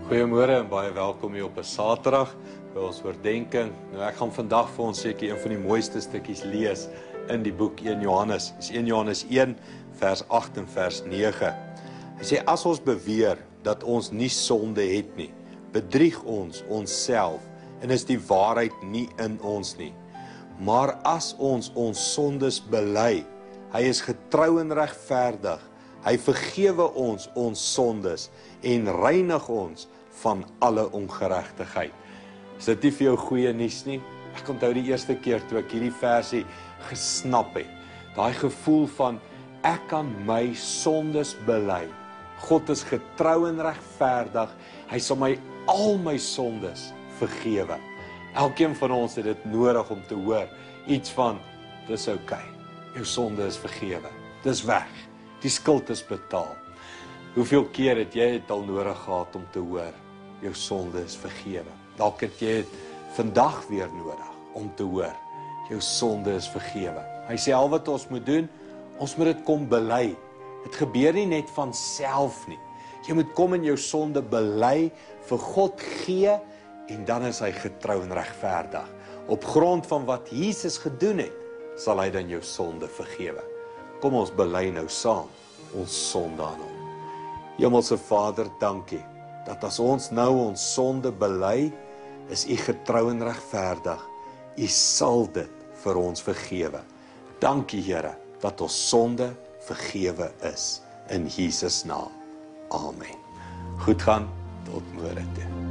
Goeiemôre en baie welkom hier op 'n Saterdag by ons oordenking. Nou ek gaan vandag vir ons seker een van die mooiste stukkies lees in die boek 1 Johannes. Dis 1 Johannes 1 vers 8 en vers 9. Hy sê as ons beweer dat ons nie sonde het nie, bedrieg ons onsself en is die waarheid nie in ons nie. Maar as ons sondes bely, hy is getrou en regverdig. Hy vergewe ons sondes en reinig ons van alle ongeregtigheid. Is dit nie vir jou goeie nuus nie? Ek onthou die eerste keer toe ek hierdie versie gesnap het. Daai gevoel van ek kan my sondes bely. God is getrou en regverdig. Hy sal my al my sondes vergewe. Elkeen van ons het dit nodig om te hoor. Iets van, dis oukei. Jou sonde is vergewe. Dis weg. Die skuld is betaal. Hoeveel keer het jy dit al nodig gehad om te hoor? Jou sonde is vergewe. Dalk het jy dit vandag weer nodig om te hoor. Jou sonde is vergewe. Hy sê al wat ons moet doen, ons moet dit kom bely. Dit gebeur nie net van self nie. Jy moet kom en jou sonde bely, vir God gee en dan is hy getrou en regverdig. Op grond van wat Jesus gedoen het, sal hy dan jou sonde vergewe. Kom ons bely nou saam ons sonde aan hom. Hemelse Vader, dankie dat as ons nou ons sonde bely, is U getrou en regverdig. U sal dit vir ons vergewe. Dankie Here dat ons sonde vergewe is in Jesus naam. Amen. Goed gaan tot môre toe.